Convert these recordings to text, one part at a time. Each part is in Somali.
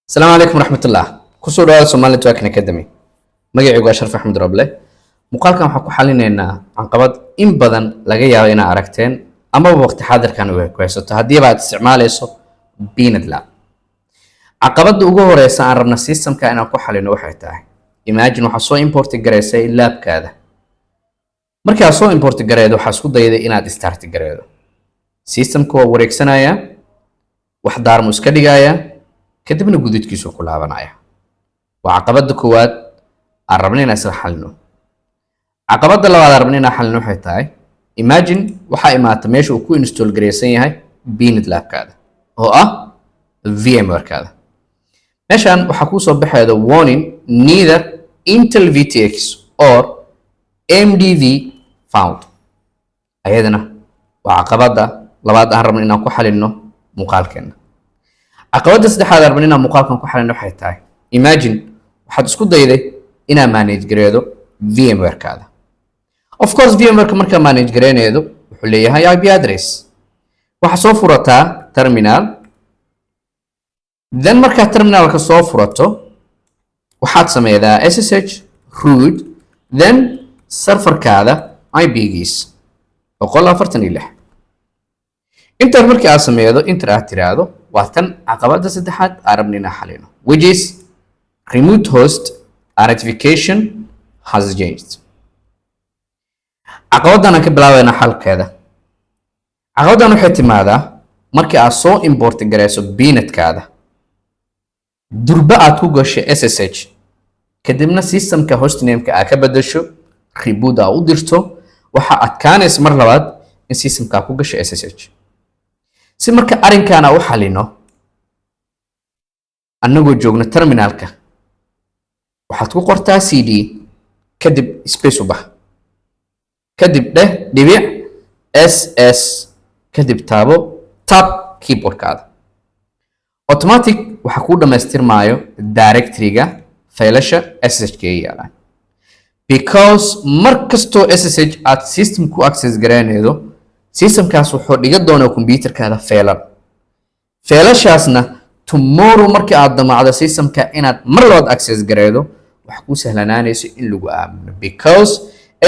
السلام عليكم ورحمة الله. كسر هذا سومالي توكن أكاديمي. مجيء أشرف أحمد ربله. مقالكم حكوا حالنا إن عن قبض إن بدن لقيا هنا عركتين أما بوقت حاضر كانوا كويس وتهدي بعد استعمال يسو بيند لا. عقبض وجوه رئيس عن ربنا السيستم كأنه كحل واحد تاعي. Imagine وحصو import الجريسة إلا بكذا. مركي حصو import الجريدة وحصو ضيدة إن start الجريدة. سيستم كوا وريك سنايا وحدار مسكديجايا كتبنا جديد كيسو كلها بنايا. وعقبض كوات عربنا نسر حلنو. عقبض الله على عربنا حلنو حتاي. Imagine وحا إما تمشي وكو install جريسة هاي بيند لا بكذا. هو VMware كذا. مشان وحكو صبح هذا warning neither Intel VTX or AMD found. أيضنا وعقبضة لبعض أهرب إنه كحل إنه مقال كنا. عقبضة سد حدا هرب إنه مقال كنا كحل إنه حيتاي. Imagine وحد سكود ضيده إنه manage جريدو VMware كذا. Of course VMware كمركا manage جريدو وحليها هاي IP address. وحصوفرتها terminal. Then marka terminal ka soo furato waxaad sameeydaa SSH root then serverkaada IP-giis 146 inta markii aad sameeydo inta aad tiraahdo waa tan caqabada saddexaad arabnina xalino which is remote host authentication has changed caqabadana ka bilaabeyna xalkeeda caqabadan waxay timaadaa markii aad soo import gareyso binetkaada durba aad ku gasho SSH kadibna systemka hostname-ka aad ka bedesho reboot aad u dirto waxa adkaanaysa mar labaad in systemka ku gasho SSH si marka arinkana u xalino annagoo joogno terminalka waxaad ku qortaa cd kadib space u bax kadib dheh dhibic ss kadib taabo tab keyboardkaada automatic waxa ku dhamaystirmaayo directory-ga faylasha SSH ka yaalaan because markasto SSH aad system ku access gareynaydo systemkaas wuxuu dhiga doonaa computerkaada faylar faylashaasna tomorrow markii aad damacdo systemka inaad mar labaad access gareydo waxa ku sahlanaanayso in lagu aamino because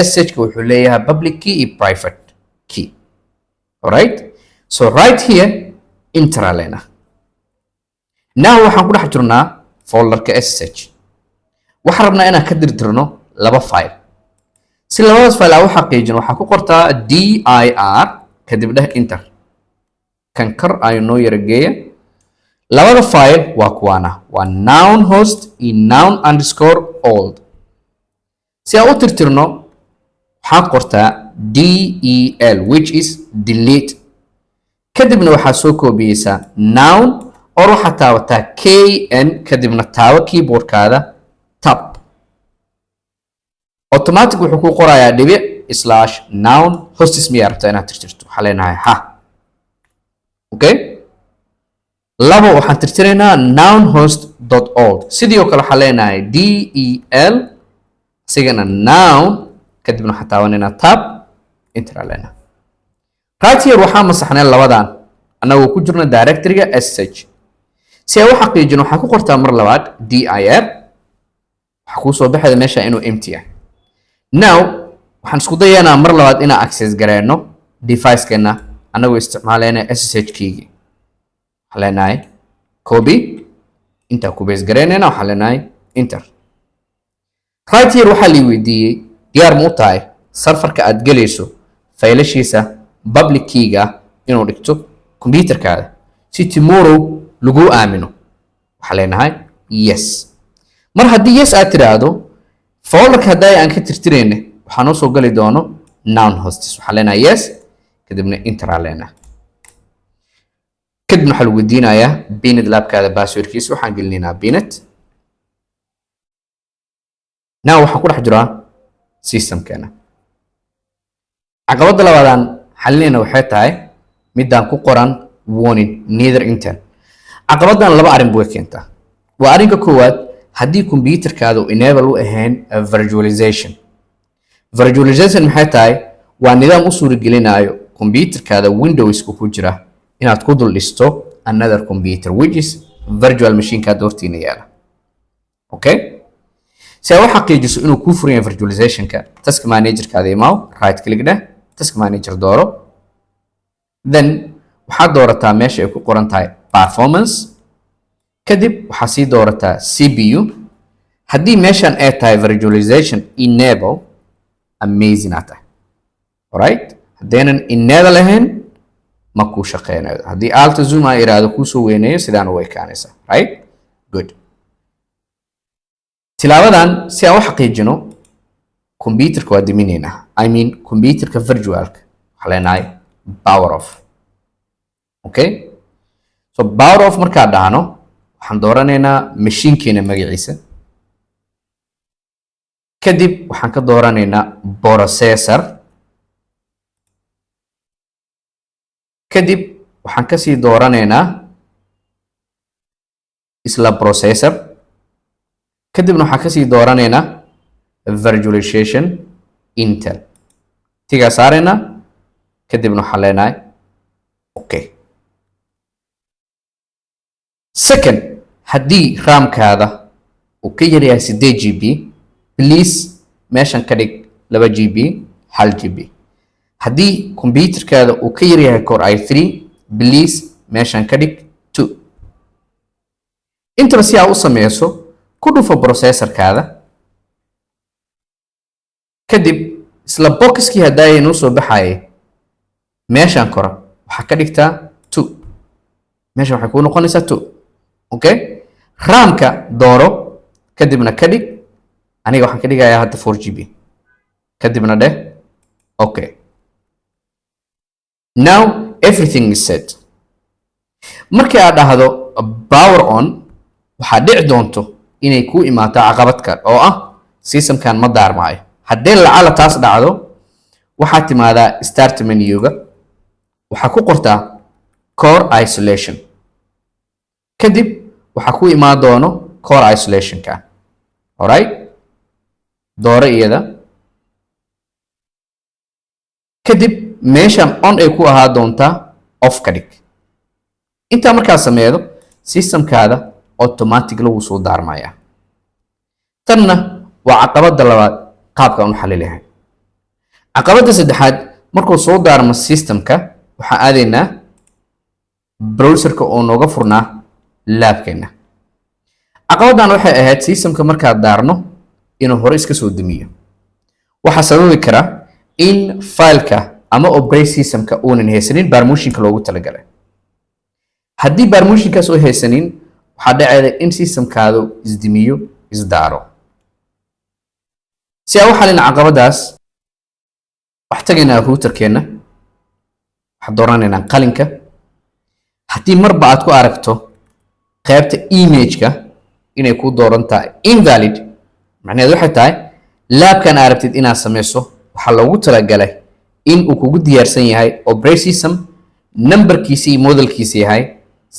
SSH ka wuxuu leeyahay public key iyo private key. Alright, so right here enter alena. Now waxaan ku dhex jirnaa folderka SSH. Waxaan rabnaa inaan ka dirtirno laba file. Si labadaas file aan u xaqiijino waxaan ku qortaa dir kadib dheh enter. Kan kar ayuu noo yarageeya. Labada file waa kuwaana waa noun host iyo noun_old. Si aan u tirtirno waxaan qortaa del which is delete. kadibna waxaa soo koobiyeysaa noun or waxaa taabataa kn kadibna taabo keyboardkaada tab automatic wuxuu ku qorayaa dhibic /noun hostis miyaa rabtaa inaad tirtirto waxaa leenahay ha okay labo waxaan tirtiraynaa noun host.old sidii oo kale waxaa leenahay del sigana noun kadibna waxaa taabanaynaa tab enter leenahay right here waxaa masaxnay labadan annagoo ku jirna directory-ga SSH si ay u xaqiijino waxaa ku qortaa mar labaad dir waxa ku soo baxaya meesha inuu empty ah now waxaan isku dayaynaa mar labaad inaan access gareyno device-keena annagoo isticmaalayna SSH keygi waxaan leenahay copy inta ku base gareynayna waxaan leenahay enter right here waxaa la weydiiyey diyaar ma u tahay serverka aad gelayso faylashiisa public keyga inuu dhigto computerkaada si tomorrow lagu aamino waxa leenahay yes mar haddii yes aad tiraahdo folderka hadday aan ka tirtireyne waxaa noo soo gali doono noun hostis waxa leenahay yes kadibna enter leenahay kadibna waxaa lagu weydiinayaa binet labkaada passwordkiisa waxaan gelinaynaa binet now waxaan ku dhex jiraa systemkeena caqabada labaadaan xalinayna waxay tahay midaan ku qoran warning neither Intel caqabadan laba arrin buu keentaa waa arrinka koowaad haddii computerkaada uu enable u ahayn virtualization maxay tahay waa nidaam u suuragelinayo computerkaada Windows ku jira inaad ku dul dhisto another computer which is virtual machine ka doortiina yaala. Okay, si aad u xaqiijiso inuu kuu furan yahay virtualization ka, task manager kaada imaaw, right click dheh, task manager dooro, then waxaad doorataa meesha ay ku qoran tahay performance, kadib waxaad sii doorataa CPU. haddii meeshan ay tahay virtualization enable, amazing aad tahay. Alright, haddaynan enable lahayn ma kuu shaqeynayo. haddii alt zoom aan iraado kuu soo weyneeyo sidaan u ekaanaysa. Right, good. tilaabadan si aan u xaqiijino computerka waa diminaynaa, I mean computerka virtualka waxaa leenahay power off. Okay, so power off markaan dhahno waxaan dooranaynaa machinekeena magaciisa, kadib waxaan ka dooranaynaa processor, kadib waxaan kasii dooranaynaa isla processor, kadibna waxaan kasii dooranaynaa virtualization Intel, tigaa saaraynaa, kadibna waxaan leenahay okay. Second, haddii RAM-kaada uu ka yaryahay 8 GB, please meeshan ka dhig 2 GB, 1 GB. haddii computerkaada uu ka yaryahay Core i3, please meeshan ka dhig 2. intaba si aad u sameyso ku dhufo processorkaada, kadib isla boxkii haddaay noo soo baxayay meeshan kora waxaa ka dhigtaa 2, meeshan waxay kuu noqonaysaa 2. Okay, RAM-ka dooro, kadibna ka dhig, aniga waxaan ka dhigayaa hadda 4 GB, kadibna dheh okay. Now everything is set. markii aad dhahdo power on, waxaa dhici doonto inay kuu imaato caqabad kale oo ah systemkan ma daarmaayo. haddii lacala taas dhacdo, waxaad timaadaa start menu-ga, waxaa ku qortaa core isolation, kadib waxaa ku imaan doono core isolation-ka. Alright, dooro iyada, kadib meeshan on ay ku ahaa doontaa off ka dhig. intaa markaa sameedo systemkaada automatic lagu soo daarmaya. tanna waa caqabada labaad qaabka aan u xalinahay. caqabada saddexaad, markuu soo daarmo systemka waxaan aadaynaa browserka oo nooga furnaa laabkeena. caqabadan waxay ahayd systemka markaad daarno inuu hore iska soo damiyo. waxaa sababi kara in fileka ama operating systemka uunan haysanin permissionka loogu talagalay. haddii permissionkaas oo haysanin, waxaa dhacayda in systemkaadu isdimiyo, isdaaro. si aan u xalin caqabadaas, waxaan tagaynaa routerkeena, waxaan dooranaynaa qalinka. haddii marba aad ku aragto qaybta image-ka inay ku dooran tahay invalid, macnaheedu waxay tahay laabkan aad rabtid inaad sameyso waxaa loogu talagalay in uu kugu diyaarsan yahay operating system numberkiisa iyo modelkiisa yahay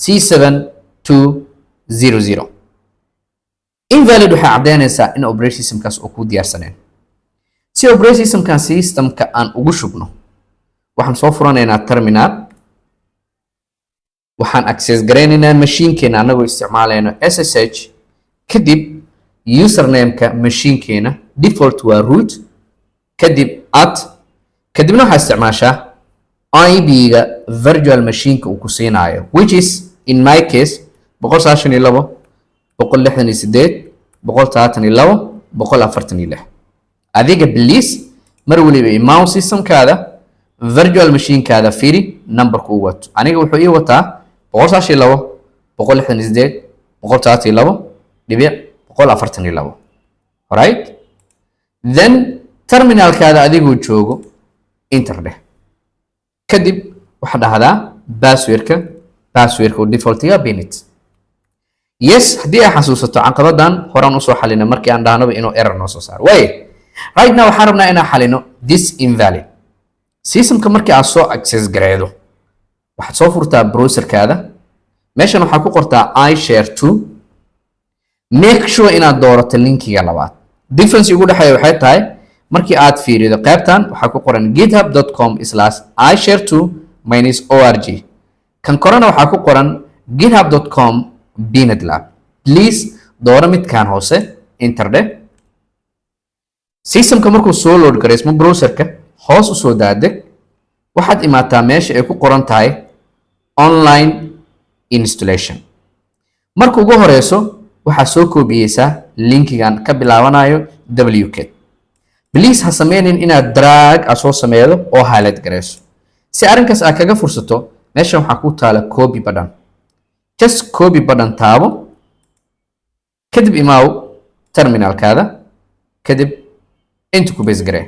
C7200. invalid waxay caddeynaysaa in operating systemkaas uu ku diyaarsaneen. si operating systemkan systemka aan ugu shubno, waxaan soo furanaynaa terminal, waxaan access gareynaynaa machinekeena anagoo isticmaalayno SSH, kadib username-ka machinekeena default waa root, kadib kadibna waxaa isticmaashaa IP-ga virtual machine-ka uu ku siinaayo, which is in my case 192.168.132.146. adiga please mar waliba imaam systemkaada virtual machine-kaada fiiri numberku uu wato. aniga wuxuu ii wataa 192.168.132.142. Alright, then terminalkaada adigoo joogo enter dheh, kadib waxaa dhahdaa passwordka defaultiga binit. yes, haddii ay xasuusato caqabadan horaan usoo xalina markii aan dhahnaba inuu error noo soo saaro. way right now waxaan rabnaa inaan xalino this invalid. systemka markii aad soo access gareedo, waxaad soo furtaa browserkaada, meeshan waxaa ku qortaa iShare2. make sure inaad doorato linkiga labaad. difference ugu dhexeeya waxay tahay markii aad fiirido qaybtan waxaa ku qoran github.com/iShare2-org. kan korana waxaa ku qoran github.com bnet lab please dooro midkaan hoose enter dheh systemka markuu soo load gareysmo browserka hoos u soo daadeg waxaad imaataa meesha ay ku qoran tahay online installation marka ugu horeyso waxaa soo koobiyeysaa linkigan ka bilaabanayo wk please ha sameynin inaad drag a soo sameedo oo highlight gareyso si arrinkaas aad kaga fursato meeshan waxaa ku taala copy button just copy button taabo kadib imaaw terminalkaada kadib inta ku base garee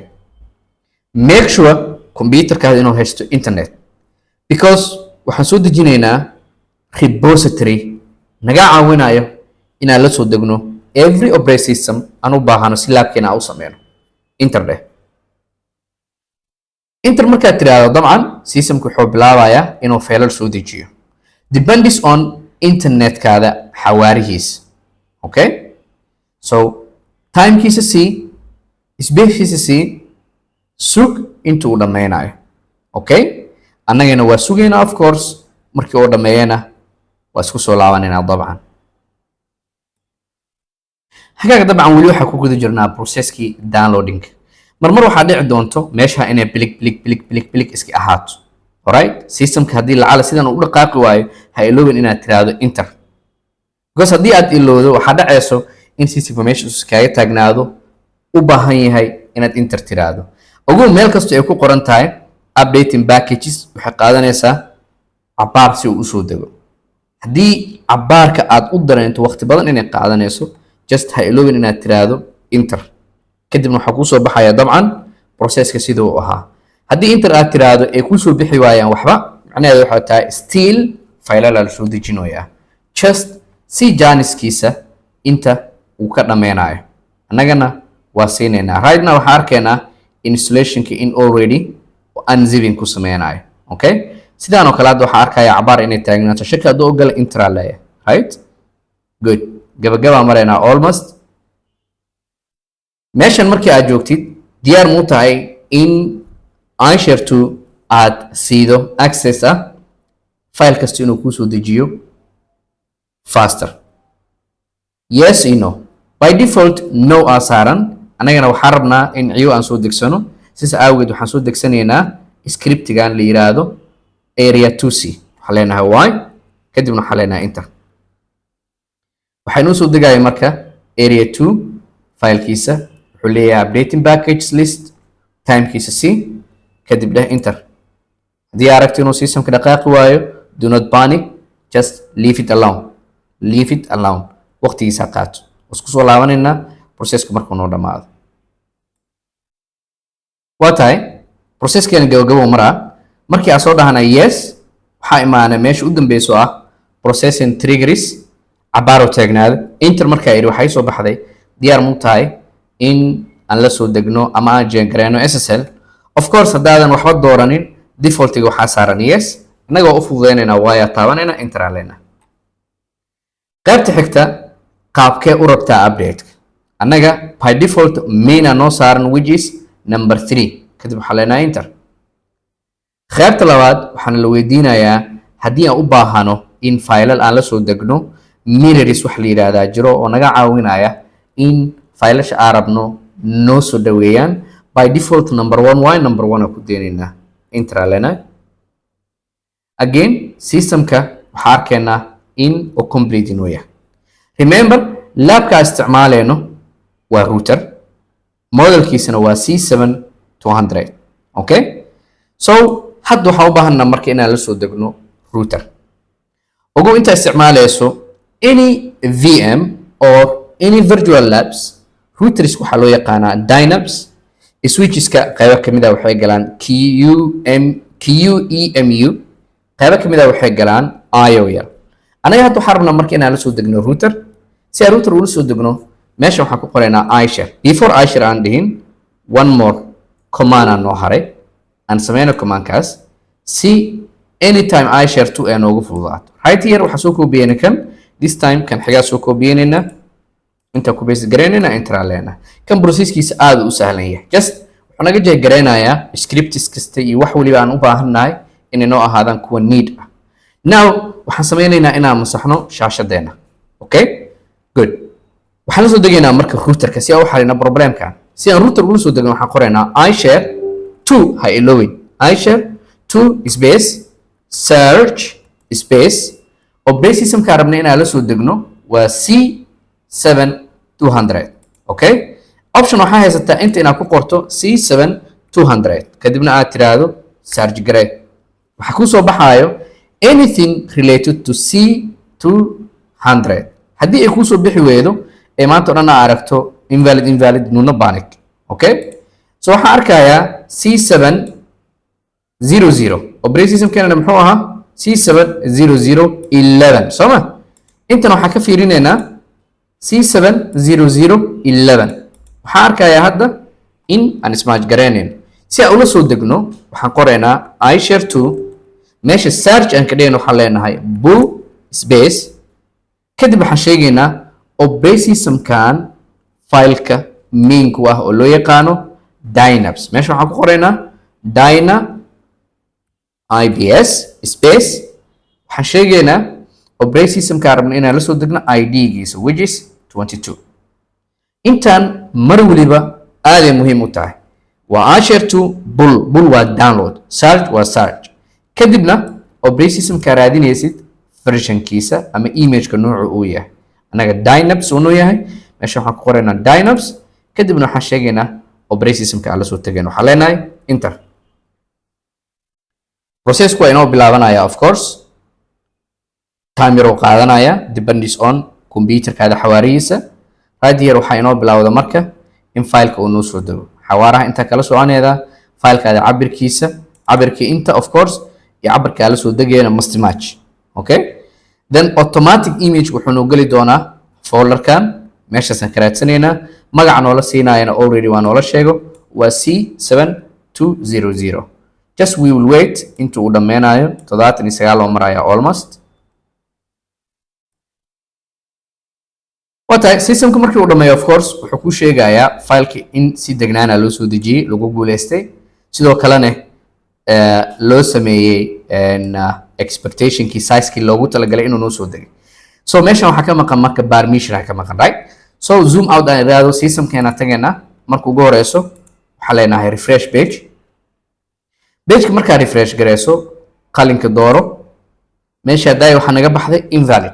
make sure computerkaada inuu haysto internet because waxaan soo dejinaynaa repository naga caawinayo inaan la soo degno every operating system aan u baahano si laabkeena aan u sameyno enter dheh enter markaad tiraahdo dabcan systemku wuxuu bilaabayaa inuu faylal soo dejiyo depends on internetkaada xawaarihiisa okay so timekiisa sii spacekiisa sii sug inta uu dhameynayo okay annagana waa sugaynaa of course markii uu dhameeyana waa isku soo laabanaynaa dabcan hagaaga dabcan weli waxaa ku guda jirnaa processkii downloading marmar waxaa dhici doonto meesha inay bilig iska ahaato alright systemka haddii lacala sidan uu u dhaqaaqi waayo ha iloobin inaad tiraahdo enter because haddii aad ilowdo waxaa dhacayso in systemka meesha iskaaga taagnaado u baahan yahay inaad enter tiraahdo ugu meel kasta ay ku qoran tahay updating packages waxay qaadanaysaa cabaar si uu usoo dego haddii cabaarka aad u dareento waqti badan inay qaadanayso just ha iloobin inaad tiraahdo enter kadibna waxaa kuu soo baxaya dabcan processka siduu u ahaa haddii enter aad tiraahdo ay kuu soo bixi waayaan waxba macnaheedu waxay tahay still faylala la soo dejinaya just si janiskiisa inta uu ka dhameynayo annagana waa siinaynaa right now waxaan arkaynaa installationka in already unzipping ku sameynayo okay sidaan oo kale hadda waxaan arkaya cabaar inay taagnaato shaki hadduu ogala intera leeyahay right good gabagabaa maraynaa almost meeshan markii aad joogtid diyaar muu tahay in iShare2 aad siido access ah file kasta inuu kuu soo dejiyo faster yes or no by default no aa saaran annagana waxaan rabnaa in ciyo aan soo degsano sidaas awgeed waxaan soo degsanaynaa scriptigan la yiraahdo area 2c waxaan leenahay y kadibna waxaan leenahay enter waxaynu soo degaya marka area 2 filekiisa wuxuu leeyahay updating package list timekiisa c kadib dheh enter haddii aragto inuu systemka dhaqaaqi waayo do not panic just leave it alone waqtigiisa qaato isku soo laabanaynaa processka markuu noo dhamaado waa tahay processkeena gabagabo maraa markii aan soo dhahanay yes waxaa imaanay meesha u dambeyso ah processing triggers cabaaro taagnaada enter markaa idhi waxay soo baxday diyaar muu tahay in aan la soo degno ama aan jeengareyno ssl of course haddaadan waxba dooranin defaultiga waxaa saaran yes annaga waa u fududeynaynaa waayaa taabanayna enter aan leenahay qaybta xigta qaabkee u rabtaa updateka annaga by default maina noo saaran which is number 3 kadib waxaa leenahay enter qaybta labaad waxaana la weydiinayaa haddii aan u baahano in faylal aan la soo degno mirrors wax la yiraahdaa jiro oo naga caawinaya in faylasha aan rabno noo soo dhaweeyaan by default number 1 y number 1 ku deenaynaa enter leenahay again systemka waxaa arkaynaa in oo complete inuu yahay remember labka isticmaaleyno waa router modelkiisana waa C7200 okay so hadda waxaan u baahanaa marka inaan la soo degno router ugu inta isticmaaleyso any VM or any virtual labs routers waxaa loo yaqaanaa Dynapse switcheska qaybo kamid ah waxay galaan QEMU qaybo kamid ah waxay galaan IOL anaga hadda waxaan rabnaa marka inaan la soo degno router si aan router ula soo degno meesha waxaan ku qoraynaa iShare before iShare aan dhihin one more command aan noo haray aan sameyno commandkaas si anytime iShare2 ay noogu fududaato right here waxaan soo koobiyeyna kan this time kan xigaa soo koobiyeynayna inta ku base gareynayna enter leena kan processkiisa aad u sahlan yahay just wuxuu naga jeegareynayaa scripts kasta iyo wax waliba aan u baahanahay inay noo ahaadaan kuwa need ah now waxaan sameynaynaa inaan masaxno shaashadeena okay good waxaan la soo degaynaa marka routerka si aan u xalino problemkan si aan router ugu soo degno waxaan qoraynaa iShare 2 ha ilowin iShare 2 space search space operating system ka rabna inaan la soo degno waa C7200 okay option waxaa haysataa inta inaad ku qorto C7200 kadibna aad tiraahdo search garee waxaa ku soo baxaayo anything related to C200 haddii ay ku soo bixi weydo ee maanta oo dhan aad aragto invalid nuna panic okay so waxaan arkayaa C700 operating system keena muxuu ahaa C70011 soo ma intan waxaan ka fiirinaynaa C70011 waxaan arkayaa hadda in aan ismaaj gareynayn si aan ula soo degno waxaan qoraynaa iShare 2 meesha search aan ka dhigayno waxaan leenahay bull space kadib waxaan sheegaynaa operating system-kan fileka mainku ah oo loo yaqaano Dynapse meesha waxaan ku qoraynaa Dyna IBS space waxaan sheegaynaa operating system-ka rabna inaan la soo degno ID-giisa which is 22 intaan mar waliba aad ay muhiim u tahay waa iShare 2 bull waa download search waa search kadibna operating system-ka raadinaysid versionkiisa ama image-ka noocu uu yahay anaga Dynapse uu yahay meesha waxaan ku qoraynaa Dynapse kadibna waxaan sheegaynaa operating system-ka aan la soo tagayno waxaan leenahay enter process-ku waa inoo bilaabanaya of course time yar oo qaadanaya depends on computer-kaada xawaarihiisa right here waxaa inoo bilaawda marka in file-ka uu noo soo dego xawaaraha inta kala soconeeda file-kaada cabirkiisa cabirkii inta of course iyo cabirka la soo degayna must match okay then automatic image wuxuu noo gali doonaa folder-kan meeshaasaan ka raadsanaynaa magaca noola siinaayana already waa noola sheego waa C7200 just we will wait intuu uu dhammaynayo 79 loo maraya almost wata systemku markii uu dhammeeyo of course wuxuu ku sheegayaa fileki in si degnaana loo soo dejiyay lagu guuleystay sidoo kalena loo sameeyay expectationkii size-kii loogu talagalay inuu noo soo degay so meeshan waxaa ka maqan marka permission ka maqan right so zoom out aan iraado systemkeena tagayna marka ugu horeyso waxaa leenahay refresh page page-ka markaa refresh gareyso qalinka dooro meesha haday waxaa naga baxday invalid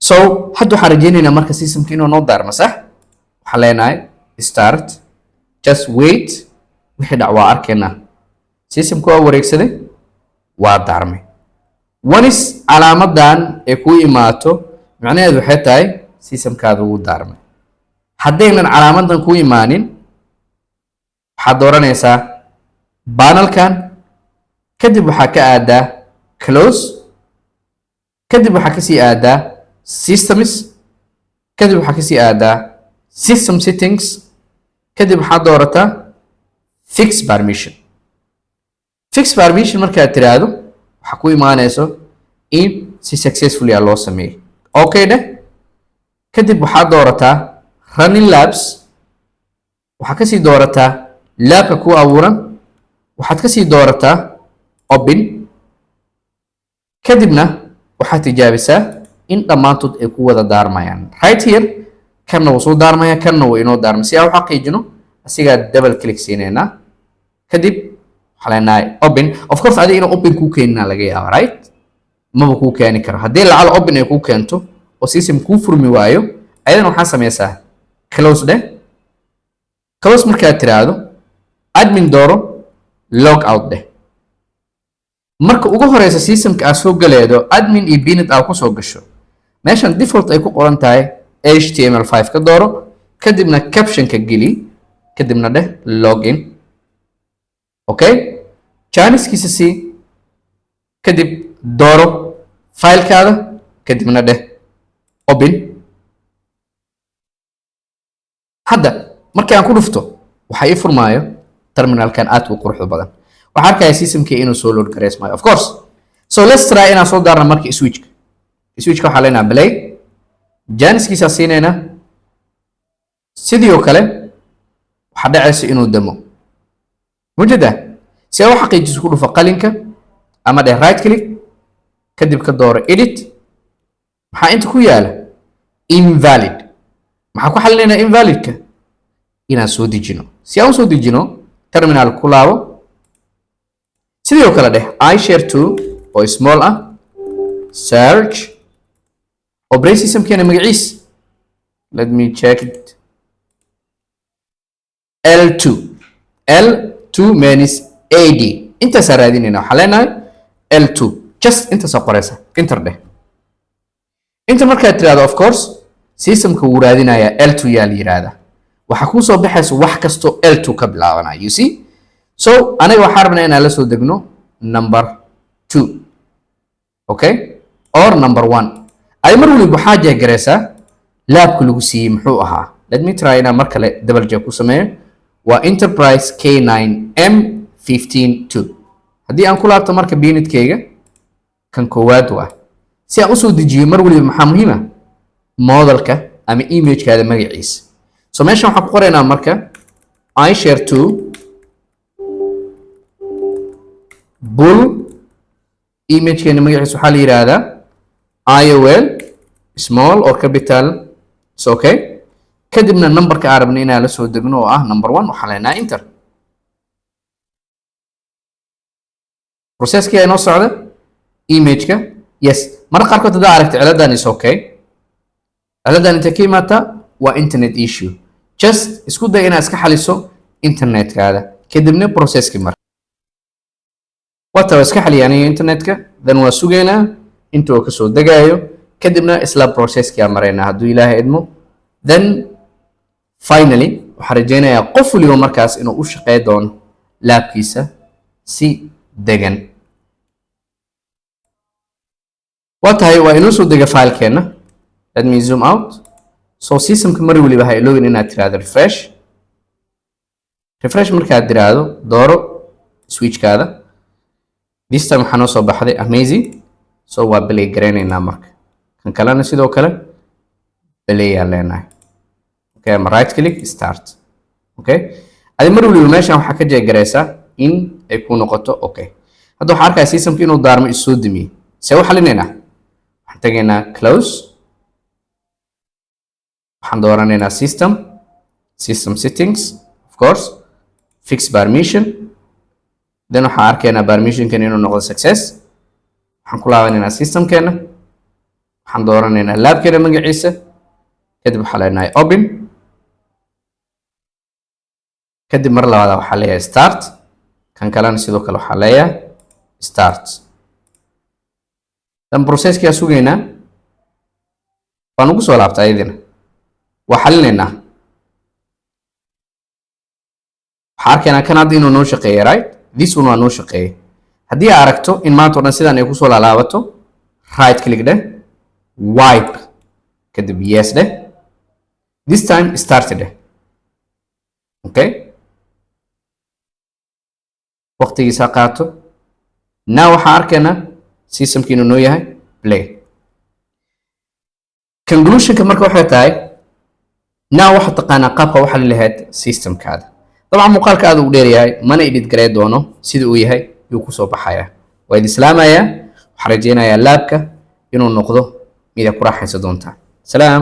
so hadda waxaan rajeynaynaa marka systemka inuu noo daarmo sax waxaan leenahay start just wait wixii dhac waa arkaynaa systemku waa wareegsaday waa daarmay once calaamadan ay ku imaato macnaheedu waxay tahay systemkaada wuu daarmay haddaynan calaamadan ku imaanin waxaad dooranaysaa panelkan kadib waxaa ka aadaa close kadib waxaa kasii aadaa systems kadib waxaa kasii aadaa system settings kadib waxaad doorataa fix permission markaad tiraahdo waxaa ku imaanayso in si successfully loo sameeyay okay dheh kadib waxaad doorataa running labs waxaad kasii doorataa labka ku abuuran waxaad kasii doorataa open kadibna waxaad tijaabisaa in dhammaantood ay ku wada daarmayaan right here kanna wuu soo daarmaya kanna wuu inoo daarmay si aan u xaqiijino asigaa double click siinayna kadib waxaa leenahay open of course adiga inuu open kuu keenina laga yaaba right maba kuu keeni karo haddii lacal open ay kuu keento oo system kuu furmi waayo ayadana waxaa sameysaa close dheh close markaad tiraahdo admin dooro log out dheh marka ugu horeysa systemka aad soo galeedo admin iyo binet aad kusoo gasho meeshan default ay ku qoran tahay HTML5 ka dooro kadibna caption-ka geli kadibna dheh login okay janiskiisa si kadib dooro filekaada kadibna dheh open hadda markii aan ku dhufto waxa ii furmaayo terminalkan aad u quruxda badan waxaa arkaya systemkii inuu soo load gareysmayo of course so let's try inaan soo daarna marka switchka waxaa leenaha play janiskiisa siinayna sidii oo kale waxaa dhacaysa inuu demo mujada si aad u xaqiijiso ku dhufa qalinka ama dheh right click kadib ka dooro edit maxaa inta ku yaala invalid maxaa ku xalinaynaa invalidka inaan soo dejino si aan soo dejino terminal ku laabo sidoo kale dheh ishare2 oo small ah search operating system keena magaciis let me check it L2 means AD inta saaradinayna waxa leenahay L2 just inta soo qoraysa enter dheh inta markaad tiraahdo of course systemka wuu raadinaya L2 yaa la yiraahdaa waxa ku soo baxaysa wax kasto L2 ka bilaabanaya you see so aniga waxaan rabnaa inaan la soo degno number 2 okay or number 1 ay mar waliba waxaa jeegareysaa laabka lagu siiyey muxuu ahaa let me try inaan mar kale double check ku sameeyo waa enterprise K9M152 haddii aan ku laabto marka binitkeyga kan koowaad waa si aan usoo dejiyo mar waliba maxaa muhiim ah modelka ama imagekaada magaciisa so meeshan waxaan ku qoraynaa marka ishare2 bull imagekeena magaciisa waxaa la yidhaahdaa iol small or capital is okay kadibna numberka aan rabno inaan la soo degno oo ah number 1 waxaan leenahay enter processkii ay noo socda imageka yes marka qaarkood haddaa aragta ciladan is okay ciladan inta ka imaata waa internet issue just isku day inaad iska xaliso internetkaada kadibna processkii mar wata iska xaliyaan internetka then waa sugeynaa inta uu ka soo degaayo kadibna isla processkii aan maraynaa hadduu ilaahay idmo then finally waxaan rajaynayaa qof waliba markaas inuu u shaqeyn doono laabkiisa si degan watahay waa inuu soo dega filekeena let me zoom out so systemka mar waliba ha iloogin inaad tiraahdo refresh markaad tiraahdo dooro switchkaada this time waxaa noo soo baxday amazing so waa play garaynaynaa marka kan kalena sidoo kale play yaa leenahay okay ama right click start okay adi mar waliba meeshan waxaa ka jeegaraysaa in ay ku noqoto okay hadda waxaa arkaya systemka inuu daarmo isoo damiyey see u xalinaynaa waxaan tegaynaa close waxaan dooranaynaa system settings of course fix permission then waxaan arkaynaa permissionkan inuu noqdo success waxaan ku laabanaynaa systemkeena waxaan dooranaynaa laabkeena magaciisa kadib waxaa leenahay open kadib mar labaad waxaa leeyahay start kan kalena sidoo kale waxaa leeyahay start dan processkii aan sugaynaa waan ugu soo laabtaa iyadina waa xalinaynaa waxaa arkaynaa kan hadda inuu noo shaqeeyay right this one waa noo shaqeeyay haddii aad aragto in maanta o dhan sidaan ay kusoo laalaabato right click dheh wipe kadib yes dheh this time start dheh okay waqtigiisa qaato now waxaan arkaynaa systemkii inuu noo yahay play conclusionka marka waxay tahay now waxaad taqaanaa qaabka waxa la lahayd systemkaada dabcan muuqaalka aad u dheer yahay mana edit garee doono sida uu yahay yuu kusoo baxayaa waa idin islaamayaa waxaan rajaynayaa laabka inuu noqdo mid aad ku raaxaysan doontaan salaam